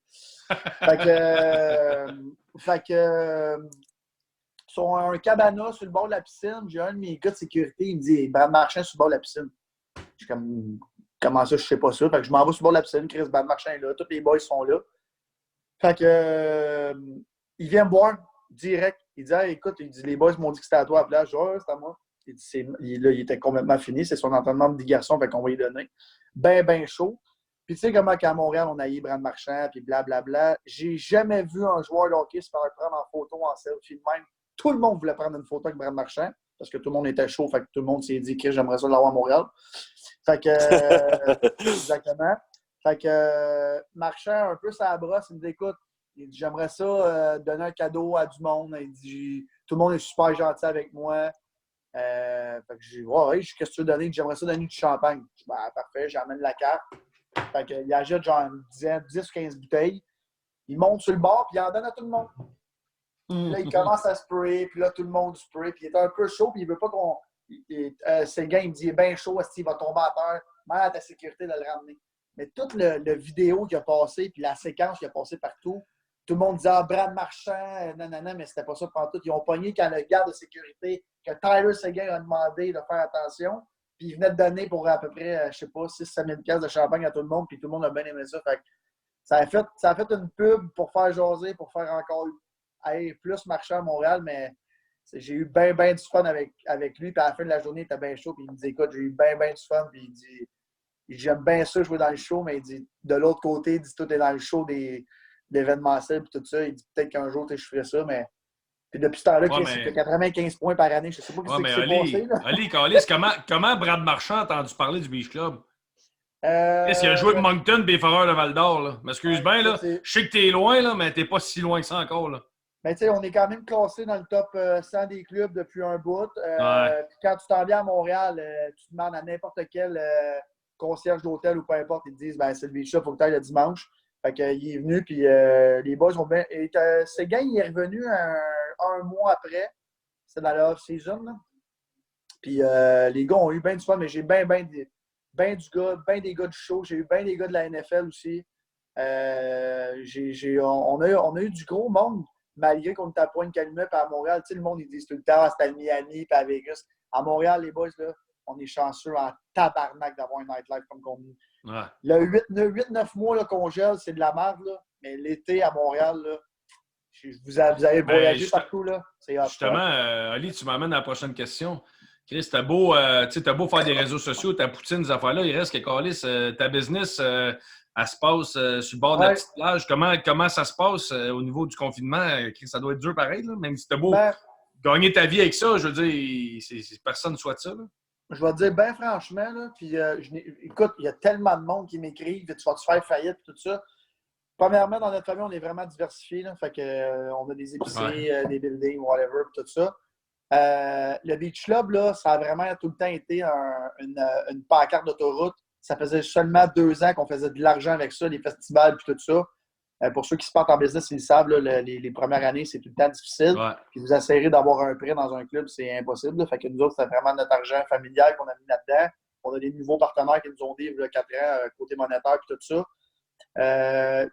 Fait que sur un cabana sur le bord de la piscine, j'ai un de mes gars de sécurité, il me dit Brad Marchand sur le bord de la piscine. Je suis comme comment ça, je sais pas ça. Fait que je m'en vais sur le bord de la piscine, Chris Brad Marchand est là, tous les boys sont là. Fait que il vient me voir direct. Il dit hey, écoute, il dit les boys m'ont dit que c'était à toi à la plage. Je dis ouais, c'est à moi. Il dit il était complètement fini, c'est son entraînement de 10 garçons, fait qu'on va y donner. Ben chaud. Puis tu sais comment qu'à Montréal, on a eu Brad Marchand, puis blablabla. J'ai jamais vu un joueur de hockey se faire prendre en photo, en selfie de même. Tout le monde voulait prendre une photo avec Brad Marchand parce que tout le monde était chaud. Fait que tout le monde s'est dit que j'aimerais ça l'avoir à Montréal. Fait que, exactement. Fait que Marchand, un peu sa brosse, il me dit écoute, il dit, j'aimerais ça donner un cadeau à du monde. Il dit tout le monde est super gentil avec moi. Fait que j'ai dit ouais, qu'est-ce que tu veux donner? J'aimerais ça donner du champagne. Je dis, ben, parfait, j'amène la carte. Fait qu'il achète genre 10 ou 15 bouteilles. Il monte sur le bord puis il en donne à tout le monde. Puis là, il commence à sprayer, puis là, tout le monde spray, puis il est un peu chaud, puis il veut pas qu'on... Seguin, il me dit, il est bien chaud, il va tomber à terre, mets à ta sécurité de le ramener. Mais toute le vidéo qui a passé, puis la séquence qui a passé partout, tout le monde disait, ah, Brad Marchand, nanana, mais c'était pas ça pendant tout. Ils ont pogné quand le garde de sécurité, que Tyler Seguin a demandé de faire attention, puis il venait de donner pour à peu près, je sais pas, 6-7 000 de champagne à tout le monde, puis tout le monde a bien aimé ça. Fait que ça a fait une pub pour faire jaser, pour faire encore plus marcher à Montréal, mais j'ai eu bien du fun avec lui. Puis à la fin de la journée, il était bien chaud. Puis il me dit écoute, j'ai eu bien du fun. Puis il dit j'aime bien ça jouer dans le show, mais il dit de l'autre côté, il dit tout est dans le show d'événementiel puis tout ça. Il dit peut-être qu'un jour, je ferai ça, mais. Puis depuis ce temps-là, il fait 95 points par année. Je ne sais pas ce qui s'est passé. Là. Ali, Calis, comment Brad Marchand a entendu parler du Beach Club? Qu'est-ce qu'il a joué avec Moncton et les Foreurs de Val-d'Or? Là. M'excuse bien, là. Je sais que t'es loin, là, mais t'es pas si loin que ça encore. Là. Mais tu sais, on est quand même classé dans le top 100 des clubs depuis un bout. Puis quand tu t'en viens à Montréal, tu demandes à n'importe quel concierge d'hôtel ou peu importe, ils te disent ben, c'est le Beach Club, il faut que tu ailles le dimanche. Fait qu'il est venu, puis les boys ont bien. Seguin, il est revenu un mois après. C'est dans la off-season. Puis les gars ont eu bien du fun, mais j'ai bien des gars du show. J'ai eu bien des gars de la NFL aussi. On a eu du gros monde. Malgré qu'on était à Pointe-Calumet et à Montréal, tu sais, le monde, ils disent tout le temps, c'était à Miami et à Vegas. À Montréal, les boys, là, on est chanceux en tabarnak d'avoir un nightlife comme qu'on dit. Ouais. Le 8-9 mois là, qu'on gèle, c'est de la merde, là. Mais l'été à Montréal, là, vous avez voyagé partout, là. C'est justement, Ali, tu m'amènes à la prochaine question. Chris, t'as beau faire des réseaux sociaux, ta poutine, ces affaires-là, il reste que Calis, ta business... elle se passe sur le bord de la petite plage. Comment ça se passe au niveau du confinement? Ça doit être dur pareil, là? Même si t'as beau gagner ta vie avec ça, je veux dire, personne ne souhaite ça. Là. Je vais te dire bien franchement, là, puis écoute, il y a tellement de monde qui m'écrivent, tu vas te faire faillite, tout ça. Premièrement, dans notre famille, on est vraiment diversifié. Là, fait que, on a des épiceries, des buildings, whatever, tout ça. Le Beach Club, là, ça a vraiment tout le temps été une pancarte d'autoroute. Ça faisait seulement 2 ans qu'on faisait de l'argent avec ça, les festivals et tout ça. Pour ceux qui se partent en business, ils le savent, là, les premières années, c'est tout le temps difficile. Ouais. Puis vous essayerez d'avoir un prêt dans un club, c'est impossible. Là. Fait que nous autres, c'est vraiment notre argent familial qu'on a mis là-dedans. On a des nouveaux partenaires qui nous ont dit il y a 4 ans, côté monétaire et tout ça.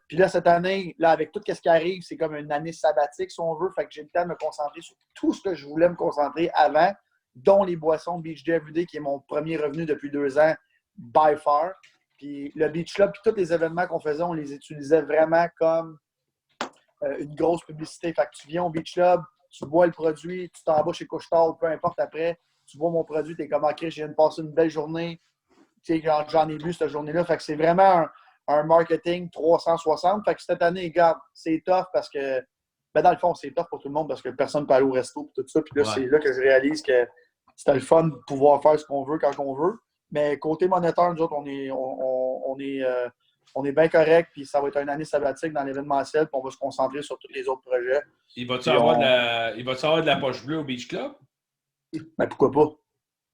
Puis là, cette année, là, avec tout ce qui arrive, c'est comme une année sabbatique, si on veut. Fait que j'ai le temps de me concentrer sur tout ce que je voulais me concentrer avant. dont les boissons Beach Day Everyday, qui est mon premier revenu depuis 2 ans, by far. Puis le Beach Club, puis tous les événements qu'on faisait, on les utilisait vraiment comme une grosse publicité. Fait que tu viens au Beach Club, tu bois le produit, tu t'en vas chez Couche-Tard ou peu importe après, tu vois mon produit, tu es comme « OK, je viens de passer une belle journée. » Tu sais, j'en ai bu cette journée-là. Fait que c'est vraiment un marketing 360. Fait que cette année, regarde, c'est tough parce que, ben dans le fond, c'est tough pour tout le monde parce que personne ne peut aller au resto et tout ça. Puis là, c'est là que je réalise que c'était le fun de pouvoir faire ce qu'on veut quand on veut. Mais côté monétaire, nous autres, on est bien correct. Puis ça va être une année sabbatique dans l'événementiel. Puis on va se concentrer sur tous les autres projets. Il va-tu avoir de la poche bleue au Beach Club? Ben pourquoi pas?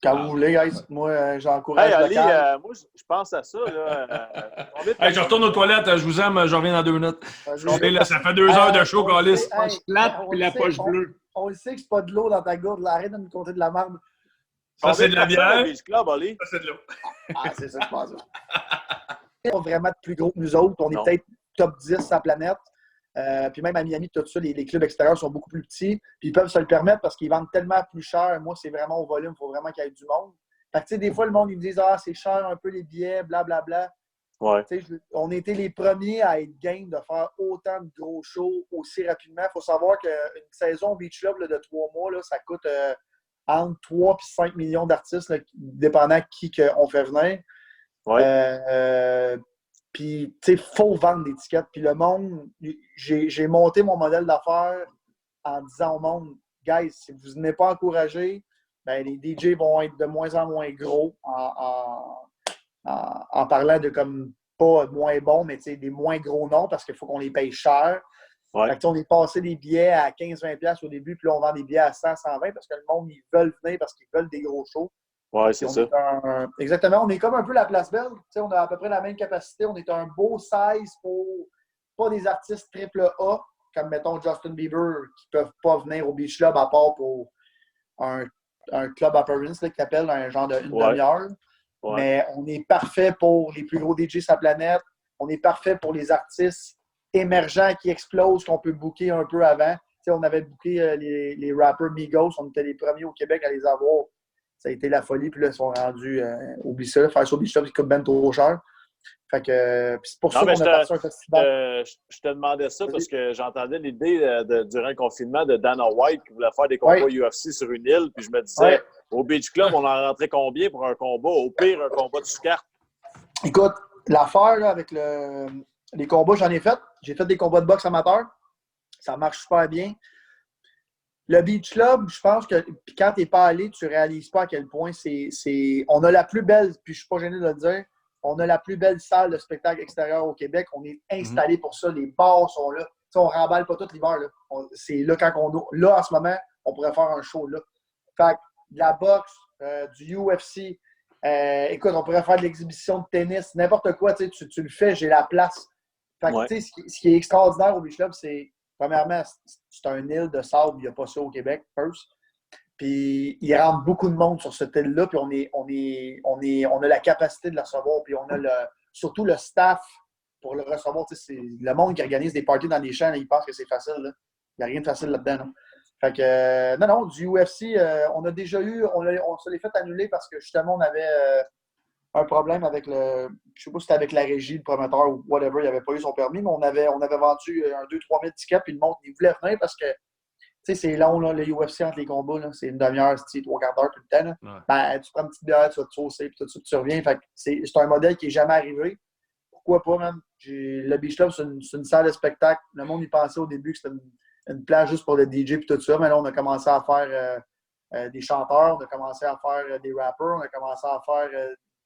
Quand vous voulez, guys, moi, j'encourage Hey, le Ali, local. moi, je pense à ça. Là. Hey, je retourne aux toilettes, je vous aime, je reviens dans 2 minutes. Vas-y. Là, ça fait 2 heures de show, Calis. Poche plate puis la poche bleue. On le sait que c'est pas de l'eau dans ta gourde. Là. Arrête de me compter de la merde. Ça, c'est de la bière. Beach Club, Ali? Ça, c'est de l'eau. Ah, c'est ça, je pense. On est vraiment plus gros que nous autres. On est Non. peut-être top 10 sur la planète. Puis même à Miami, tout ça, les clubs extérieurs sont beaucoup plus petits. Puis ils peuvent se le permettre parce qu'ils vendent tellement plus cher. Moi, c'est vraiment au volume. Il faut vraiment qu'il y ait du monde. Fait que, tu sais, des fois, le monde, ils me disent « Ah, c'est cher un peu les billets, blablabla. » Ouais. On a été les premiers à être game de faire autant de gros shows aussi rapidement. Il faut savoir qu'une saison Beach Club là, de 3 mois, là, ça coûte entre 3 et 5 millions d'artistes, là, dépendant qui on fait venir. Ouais. Puis, tu sais, il faut vendre des tickets. Puis le monde, j'ai monté mon modèle d'affaires en disant au monde, guys, si vous n'êtes pas encouragés, ben, les DJ vont être de moins en moins gros en parlant de comme pas moins bons, mais des moins gros noms parce qu'il faut qu'on les paye cher. Ouais. Fait que, on est passé des billets à 15-20$ au début, puis là, on vend des billets à 100-120$ parce que le monde, ils veulent venir parce qu'ils veulent des gros shows. Ouais, c'est ça. Exactement. On est comme un peu la Place Belle. T'sais, on a à peu près la même capacité. On est un beau size pour pas des artistes AAA, comme mettons Justin Bieber, qui peuvent pas venir au Beach Club à part pour un club appearance qui appelle un genre d'une demi-heure. Ouais. Mais on est parfait pour les plus gros DJ sur la planète. On est parfait pour les artistes émergents qui explosent, qu'on peut booker un peu avant. T'sais, on avait booké les rappers Migos. On était les premiers au Québec à les avoir. Ça a été la folie. Puis là, ils sont rendus, oublie ça, faire ça au Beach Club, ça coûte bien trop cher. Fait que, c'est pour ça qu'on a parti un festival. Je te demandais ça parce que j'entendais l'idée durant le confinement de Dana White qui voulait faire des combats UFC sur une île. Puis je me disais, au Beach Club, on en rentrait combien pour un combat? Au pire, un combat de sous-carte. Écoute, l'affaire là, avec les combats, j'en ai fait. J'ai fait des combats de boxe amateurs. Ça marche super bien. Le Beach Club, je pense que quand tu n'es pas allé, tu ne réalises pas à quel point on a la plus belle, puis je ne suis pas gêné de le dire, on a la plus belle salle de spectacle extérieur au Québec. On est installé pour ça. Les bars sont là. T'sais, on ne remballe pas tout l'hiver. C'est là quand là, en ce moment, on pourrait faire un show là. Fait que de la boxe, du UFC, écoute, on pourrait faire de l'exhibition de tennis, n'importe quoi. Tu le fais, j'ai la place. Fait que, ce qui est extraordinaire au Beach Club, c'est premièrement, c'est un île de sable, il n'y a pas ça au Québec, first. Puis il rentre beaucoup de monde sur cette île-là, puis on a la capacité de le recevoir, puis on a surtout le staff pour le recevoir. C'est le monde qui organise des parties dans les champs, là, il pense que c'est facile. Là. Il n'y a rien de facile là-dedans. Là. Fait que, non, du UFC, on a déjà eu, on se l'est fait annuler parce que justement, on avait un problème avec je ne sais pas si c'était avec la régie, le promoteur ou whatever, il n'avait pas eu son permis, mais on avait vendu 2-3 000 tickets, puis le monde, il voulait venir parce que, tu sais, c'est long, là, le UFC entre les combats, là, c'est une demi-heure, 3/4 d'heure tout le temps. Là. Ouais. Ben, tu prends une petite bière, tu vas te saucer, puis tout ça, puis tu reviens. Fait que c'est un modèle qui n'est jamais arrivé. Pourquoi pas, même? Le Beach Club, c'est une salle de spectacle. Le monde y pensait au début que c'était une plage juste pour le DJ puis tout ça, mais là, on a commencé à faire des chanteurs, on a commencé à faire des rappers, on a commencé à faire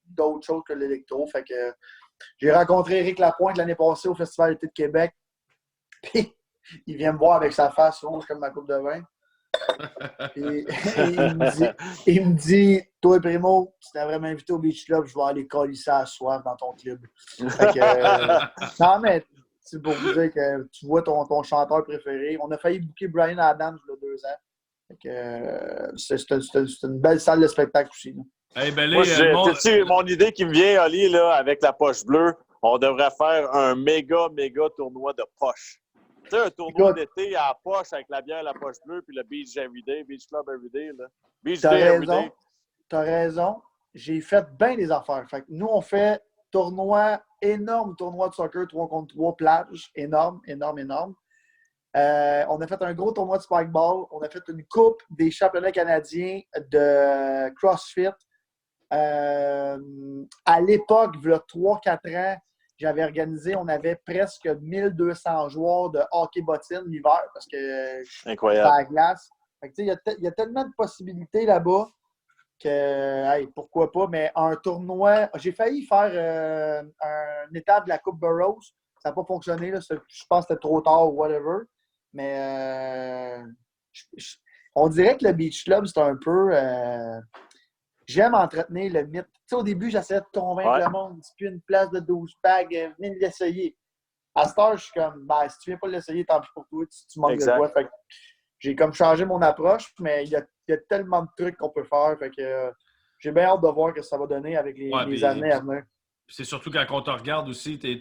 d'autres choses que l'électro. Fait que j'ai rencontré Éric Lapointe l'année passée au Festival d'été de Québec. Puis il vient me voir avec sa face rouge comme ma coupe de vin. Puis, il me dit toi, Primo, tu t'es vraiment invité au Beach Club, je vais aller coller ça à soir dans ton club. Fait que, non, mais c'est pour vous dire que tu vois ton chanteur préféré. On a failli booker Bryan Adams il y a 2 ans. Fait que, c'est une belle salle de spectacle aussi. Là. Hey, ben, Moi, mon idée qui me vient, Ali, là, avec la poche bleue, on devrait faire un méga tournoi de poche. Tu sais, un tournoi Écoute. d'été à la poche avec la bière à la poche bleue puis le Beach Everyday, Beach Club Everyday. Là. Beach T'as Day raison. Everyday. T'as raison. J'ai fait bien des affaires. Fait que nous, on fait énorme tournoi de soccer, 3 contre 3 plage. Énorme, énorme, énorme. On a fait un gros tournoi de spikeball. On a fait une coupe des championnats canadiens de CrossFit. À l'époque, il y a 3-4 ans, j'avais organisé, on avait presque 1200 joueurs de hockey bottine l'hiver parce que je suis Incroyable. à la glace. Fait que, il y a tellement de possibilités là-bas que, hey, pourquoi pas, mais un tournoi, j'ai failli faire une étape de la Coupe Burroughs. Ça n'a pas fonctionné, là. Je pense que c'était trop tard ou whatever. Mais on dirait que le Beach Club, c'est un peu... j'aime entretenir le mythe. Tu sais, au début, j'essayais de convaincre le monde. C'est plus une place de 12 bags, venez l'essayer. À cette heure, je suis comme, ben, si tu viens pas l'essayer, tant pis pour toi, tu manques de quoi. Fait que j'ai comme changé mon approche, mais il y a tellement de trucs qu'on peut faire. Fait que j'ai bien hâte de voir ce que ça va donner avec les années à venir. C'est surtout quand on te regarde aussi, t'es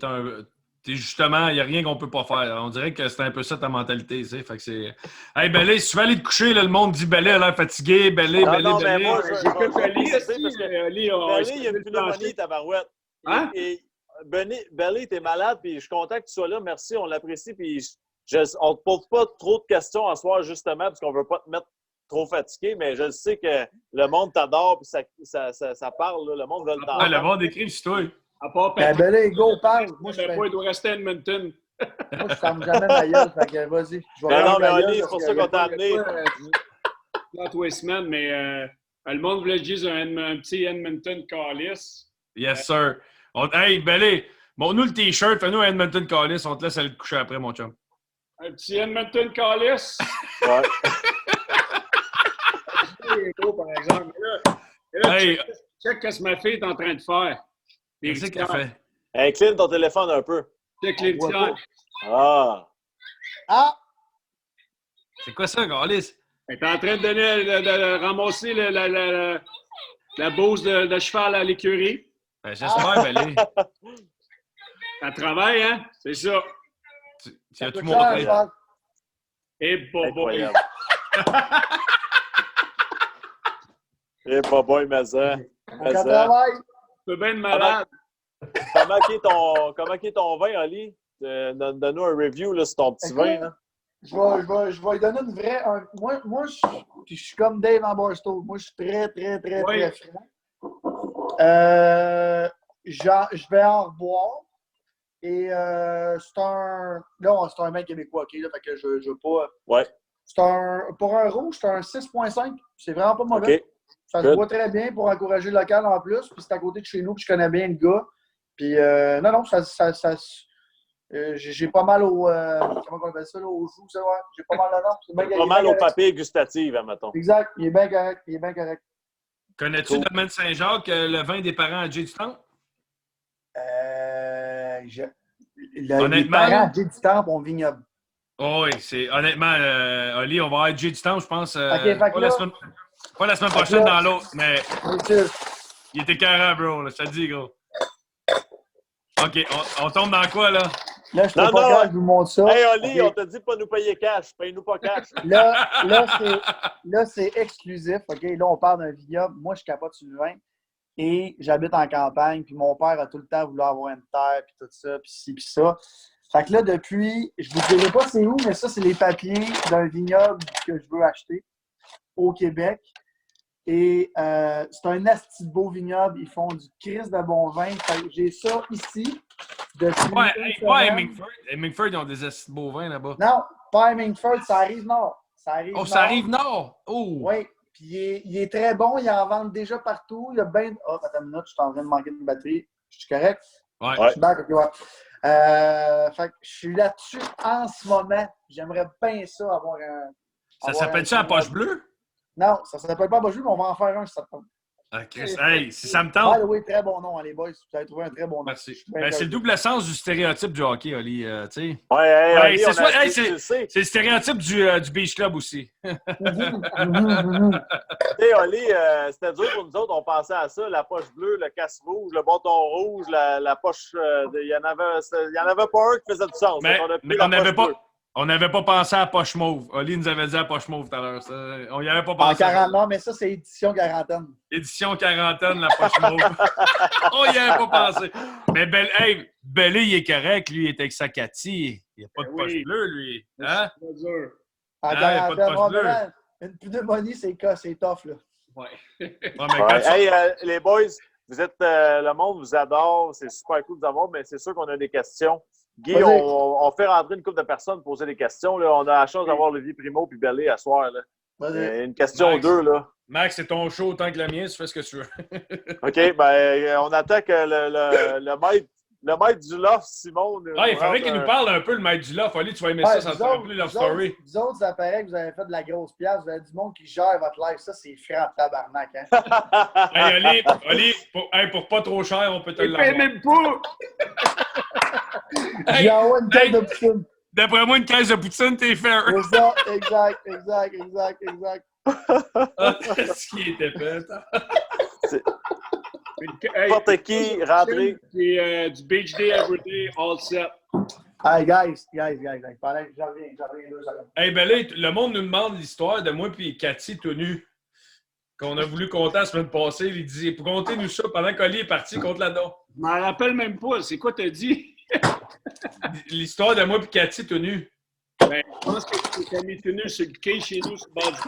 justement, il n'y a rien qu'on peut pas faire. On dirait que c'est un peu ça ta mentalité, tu sais. Fait que c'est. Hey, Belé, si tu veux aller te coucher, là, le monde dit Belé a l'air fatigué, Belé. Mais moi, J'écoute Oli aussi. Belly, il a une pneumonie, tabarouette. Hein? Belly, t'es malade, puis je suis content que tu sois là. Merci, on l'apprécie. Puis on ne te pose pas trop de questions à soir, justement, parce qu'on ne veut pas te mettre trop fatigué, mais je sais que le monde t'adore, puis ça parle, là, le monde veut le temps. Le monde écrit sur toi. À part Belé, go, parle. Moi, il doit rester à Edmonton. Moi, je ferme jamais ma gueule. Fait que vas-y. Non, mais Oli, c'est pour ça qu'on t'a amené. Dans 3 semaines, mais le monde voulait juste un petit Edmonton Callis. Yes, sir. Hey, Belé, montre-nous le T-shirt, fais-nous un Edmonton Callis, on te laisse aller te coucher après, mon chum. Un petit Edmonton Callis. Ouais. C'est beau, par exemple. Là, Hey. check ce que ma fille est en train de faire. Qu'est-ce qu'elle fait? Incline ton téléphone un peu. Check les petits hanches. Ah! Ah! C'est quoi ça, Callis? Elle est en train de ramasser la bouse de cheval à l'écurie. Ben, j'espère, Belé. Elle travaille, hein? C'est ça. Tu as tout montré. Et boy. Incroyable. Et boy, mais ça. Tu peux bien être malade. Comment est ton vin, Oli? Donne-nous un review là, sur ton petit vin. Là. Je vais lui donner une vraie. Moi je suis comme Dave en Barstow. Moi, je suis très, très, très, très franc. Je vais en reboire. Et c'est un. Là, c'est un mec québécois, OK? Là, fait que je veux pas. Ouais. Pour un rouge, c'est un 6,5. C'est vraiment pas mauvais. Okay. Ça se voit très bien pour encourager le local en plus. Puis c'est à côté de chez nous, puis je connais bien le gars. Puis non, j'ai pas mal au. Comment on appelle ça, là, au joue, ça, ouais. J'ai pas mal là-dedans. Pas mal au papier gustatif, admettons. Exact. Il est bien correct. Connais-tu le domaine Saint-Jacques, le vin des parents à Jay du Temple? Les parents à Jay du Temple ont vignoble. Oh, oui, c'est honnêtement, Oli, on va avoir Jay du Temple, je pense. Pas la semaine prochaine dans l'autre, mais il était carré, bro. Là, je te le dis, gros. OK, on tombe dans quoi, là? Là, je peux pas quand je vous montre ça. Hey, Oli, okay. On t'a dit de pas nous payer cash. Paye-nous pas cash. Là, c'est exclusif. OK? Là, on parle d'un vignoble. Moi, je capote sur le vin. Et j'habite en campagne. Puis mon père a tout le temps voulu avoir une terre. Puis tout ça. Puis ci, puis ça. Fait que là, depuis, je vous dirai pas c'est où, mais ça, c'est les papiers d'un vignoble que je veux acheter au Québec. Et c'est un asti de beau vignoble. Ils font du Christ de bon vin. J'ai ça ici. Pas Hemingford. Hemingford, ils ont des asti de beaux vins là-bas. Non, pas Hemingford, ça arrive nord. Ça arrive nord? Oh! Oui. Puis il est très bon. Ils en vendent déjà partout. Il y a bien. Oh, attends une minute, je suis en train de manquer de batterie. Je suis correct? Ouais. Je suis back, ok, ouais. Fait que je suis là-dessus en ce moment. J'aimerais bien ça avoir un. Ça s'appelle-tu la poche bleue? Non, ça s'appelle pas Bajou, mais on va en faire un si ça te tente. Ah, Chris, hey, si ça me tente. Oui, très bon nom, hein, les boys. Vous avez trouvé un très bon nom. Merci. Ben, c'est le double sens du stéréotype du hockey, Oli. Tu sais. Ouais, c'est le stéréotype du Beach Club aussi. Tu sais, Oli, c'était dur pour nous autres. On pensait à ça, la poche bleue, le casse rouge, le bâton rouge, la poche. Il y en avait pas un qui faisait du sens. Mais on n'avait pas. On n'avait pas pensé à la poche mauve. Oli nous avait dit à la poche mauve tout à l'heure. On n'y avait pas En pensé. 40 ans, mais ça, c'est édition quarantaine. Édition quarantaine, la poche mauve. On n'y avait pas pensé. Mais Belé, il est correct. Lui, il est avec sa Cathy. Il n'y a pas de poche bleue, lui. Hein? C'est dur. En Ah, y a pas de quarantaine, poche bleue. vraiment, une pneumonie, c'est tough, là. Ouais. Ouais, mais quand Ouais. tu- Hey, les boys, vous êtes le monde vous adore. C'est super cool de vous avoir, mais c'est sûr qu'on a des questions. Guy, Vas-y. on fait rentrer une couple de personnes pour poser des questions. Là. On a la chance d'avoir Olivier Primo et Belé à soir. Là. Vas-y. Une question ou Max. deux. Là. Max, c'est ton show autant que le mien. Tu fais ce que tu veux. OK, ben on attend que le maître du loft, Simon. Ah, il faudrait qu'il nous parle un peu, le maître du loft. Oli, tu vas aimer ça, ça te fera plus Love Story. Vous autres, ça paraît que vous avez fait de la grosse pièce. Vous avez du monde qui gère votre live. Ça, c'est franc tabarnak. Hein? Hey, Oli, pour pas trop cher, on peut te Il paye l'avoir. même pas! Hey, J'ai envoyé une tête hey. de poutine. D'après moi, une caisse de poutine, t'es fair. C'est ça, exact. Ah, ce qui était fait. Hey, N'importe qui, rentrez. C'est du Beach Day Everyday, all set. Hey, guys. J'en reviens 2 secondes. Hey, ben là, le monde nous demande l'histoire de moi et Cathy tout nu. Qu'on a voulu compter la semaine passée. Il dit, pour compter nous ça pendant qu'Oli est parti contre là-dedans. Je m'en rappelle même pas. C'est quoi t'as dit? L'histoire de moi et Cathy tout nu. Ben, je pense que tu mis tenu sur le quai chez nous, sur le bord du...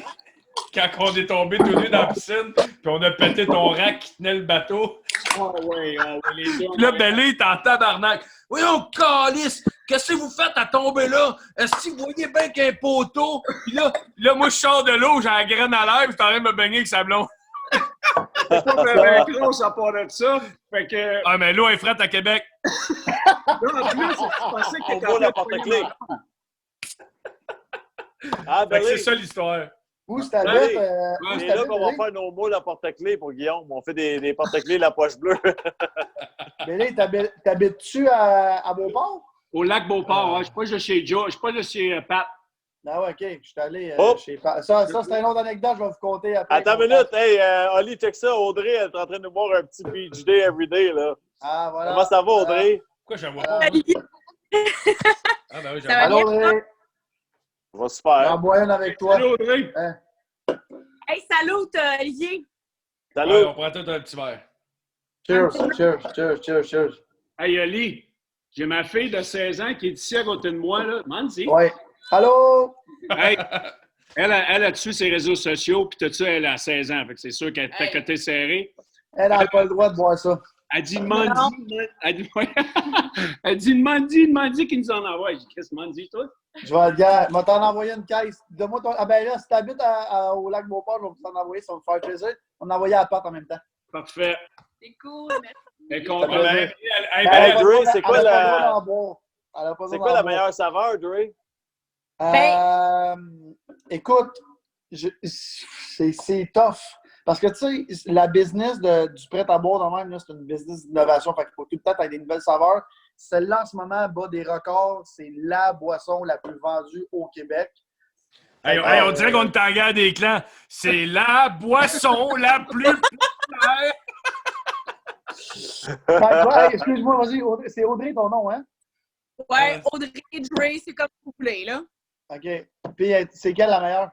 Quand on est tombé tout nu dans la piscine, puis on a pété ton rack qui tenait le bateau. Ah ouais, les deux. Puis là, Belé est en tabarnak. Voyons, calice! Qu'est-ce que vous faites à tomber là? Est-ce que vous voyez bien qu'il y a un poteau? Puis là, moi, je sors de l'eau, j'ai la graine à l'air, puis je suis en train de me baigner avec sa blonde. C'est pas vraiment grosse à part de ça. Fait que... Ah, mais l'eau est frette à Québec. Là, en plus, je pensais que On t'étais voit en la train de porte-clés. Ah, Fait que c'est Belé, ça l'histoire. Où c'est Allez. où c'est c'est là qu'on va faire nos moules à porte-clés pour Guillaume. On fait des porte-clés la poche bleue. Bélé, t'habites-tu à Beauport? Au lac Beauport, ouais. Je suis pas de chez Joe, je suis pas de chez Pat. Ah ouais, OK. Je suis allé Oh. chez ça, c'est une autre anecdote, je vais vous conter après. Attends une minute. Hey, Oli, check ça. Audrey, elle est en train de nous voir un petit Beach Day Everyday. Là. Ah, voilà. Comment ça va, Audrey? Pourquoi je la vois pas? Salut! Ah, ben oui, Ça va j'avais. bien? Allô, Audrey. Ça va super. J'en bois une avec toi. Salut, Audrey. Hey, salut, Olivier! Salut. Ouais, on prend tout un petit verre. Cheers. Hey, Oli, j'ai ma fille de 16 ans qui est ici à côté de moi, là. Mandy. Ouais. Allô? Hey, elle a dessus ses réseaux sociaux, puis tout ça, elle a 16 ans. Fait que c'est sûr qu'elle est à côté serré. Elle n'a pas le droit de boire ça. Elle dit Mandy. Elle dit Mandy qui nous en envoie. Je dis, qu'est-ce que Mandy, toi? Je vais t'en envoyer une caisse. Donne-moi ton... Ah ben là, si t'habites au lac Beauport, je vais t'en envoyer, ça va me faire plaisir. On va envoyer à la porte en même temps. Parfait. C'est cool, merci. Elle est Ah, contente. ben, Ben, Hey, elle a Dre, pas- c'est quoi elle a pas la- le droit d'en boire. Elle a pas le C'est droit quoi la d'en boire. meilleure saveur, Dre? Écoute, c'est tough. Parce que, tu sais, la business du prêt-à-boire de même, là, c'est une business d'innovation. Fait qu'il faut tout le temps avoir des nouvelles saveurs. Celle-là, en ce moment, bat des records. C'est la boisson la plus vendue au Québec. Hey, on dirait qu'on est en guerre des clans. C'est la boisson la plus populaire. Ouais, excuse-moi, vas-y. C'est Audrey ton nom, hein? Ouais, Audrey, Dre, c'est comme vous voulez, là. OK. Puis, c'est quelle la meilleure?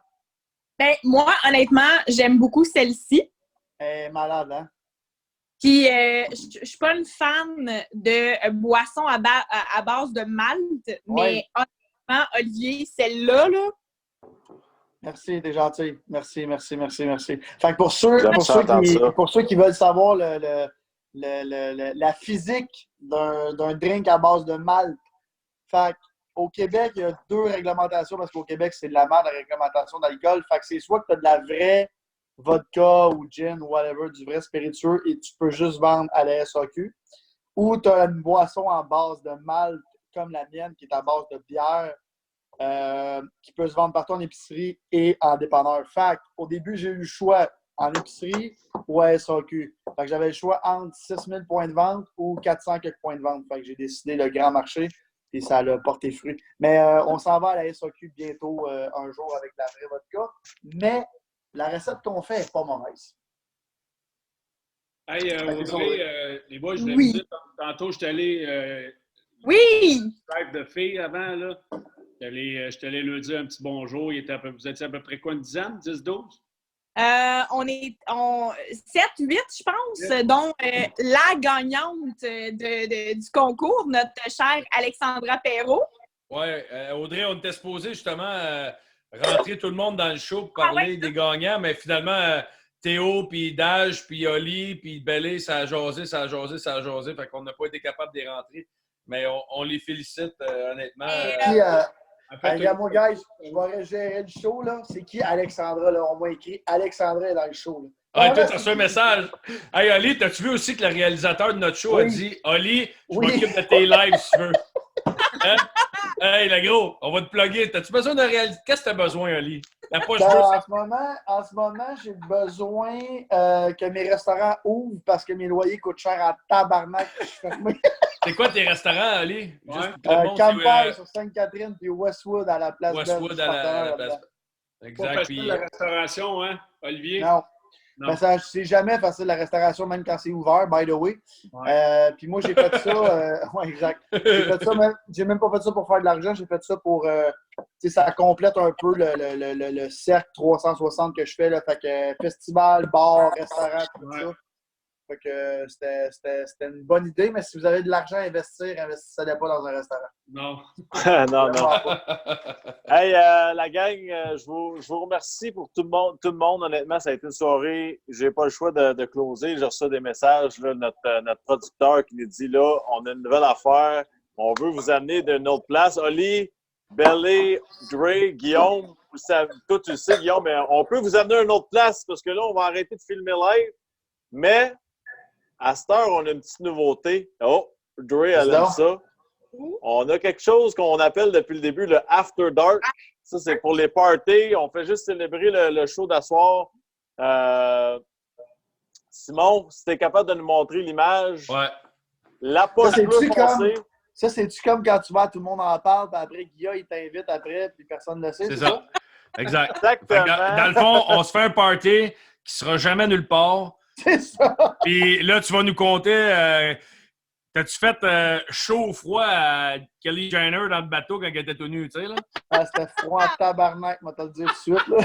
Ben, moi, honnêtement, j'aime beaucoup celle-ci. Elle est malade, hein? Puis, je suis pas une fan de boissons à base de malt, mais honnêtement, Olivier, celle-là, là, Merci, t'es gentil. Merci. Fait que pour ceux qui veulent savoir la physique d'un drink à base de malt, fait au Québec, il y a 2 réglementations parce qu'au Québec, c'est de la merde, la réglementation d'alcool. Fait que c'est soit que tu as de la vraie vodka ou gin ou whatever, du vrai spiritueux et tu peux juste vendre à la SAQ, ou tu as une boisson en base de malt comme la mienne qui est à base de bière. Qui peut se vendre partout en épicerie et en dépanneur. Fait au début, j'ai eu le choix en épicerie ou à SAQ. Fait que j'avais le choix entre 6000 points de vente ou 400 quelques points de vente. Fait que j'ai décidé le grand marché et ça a porté fruit. Mais on s'en va à la SAQ bientôt un jour avec la vraie vodka. Mais la recette qu'on fait n'est pas mauvaise. Hey, Audrey, les boys, je voulais Oui. vous dire, tantôt, je suis allé oui! drive de filles avant, là. Je suis allé lui dire un petit bonjour. Vous étiez à peu près quoi, une dizaine? 10, 12? On est 7, 8, je pense, dont la gagnante du concours, notre chère Alexandra Perrault. Oui, Audrey, on était supposé justement rentrer tout le monde dans le show pour parler des gagnants, mais finalement, Théo, puis Dage, puis Oli, puis Bellé, ça a jasé. Fait qu'on n'a pas été capable de les rentrer. Mais on les félicite, honnêtement. Regarde, moi, guys, je vais gérer le show, là. C'est qui Alexandra, là? On m'a écrit Alexandra est dans le show, là. Ah, toi, t'as reçu un message. Hey, Oli, t'as-tu vu aussi que le réalisateur de notre show a dit Oli, je m'occupe de tes lives si tu veux. Hein? Hey, le gros, on va te plugger. T'as-tu besoin de réaliser? Qu'est-ce que t'as besoin, Oli? La poche bleue, en ce moment, j'ai besoin que mes restaurants ouvrent parce que mes loyers coûtent cher à tabarnak. Je suis fermé. c'est quoi tes restaurants, Ali? Campbell sur Sainte-Catherine puis Westwood à la place Westwood à la place. Pas Exact. facile la restauration, hein, Olivier? Non. Non. Ben, c'est jamais facile la restauration, même quand c'est ouvert, by the way. Puis moi, j'ai fait ça. Ouais, exact. J'ai même pas fait ça pour faire de l'argent, j'ai fait ça pour. Ça complète un peu le cercle 360 que je fais. Là, fait que festival, bar, restaurant, tout ça. Fait que c'était une bonne idée, mais si vous avez de l'argent à investir, investissez pas dans un restaurant. Non. non. Hey, la gang, je vous remercie pour tout le monde. Honnêtement, ça a été une soirée. J'ai pas le choix de closer. J'ai reçu des messages. Là, notre producteur qui nous dit là, on a une nouvelle affaire. On veut vous amener d'une autre place. Oli, Bellé, Dre, Guillaume, toi tu le sais, Guillaume, mais on peut vous amener à une autre place parce que là, on va arrêter de filmer live. Mais à cette heure, on a une petite nouveauté. Oh, Dre, elle aime ça. On a quelque chose qu'on appelle depuis le début le After Dark. Ça, c'est pour les parties. On fait juste célébrer le show d'asseoir. Simon, si tu es capable de nous montrer l'image. Ouais. Ça, La poche bleue foncée. Ça, c'est-tu comme quand tu vas, tout le monde en parle, puis après, Guilla, il t'invite après, puis personne ne le sait. C'est ça. Exact. Exactement. Dans le fond, on se fait un party qui sera jamais nulle part. C'est ça. Puis là, tu vas nous compter. T'as-tu fait chaud ou froid à Kelly Jenner dans le bateau quand elle était tout nue, tu sais, là? Ah, c'était froid en tabarnak, moi, te le dire tout de suite, là.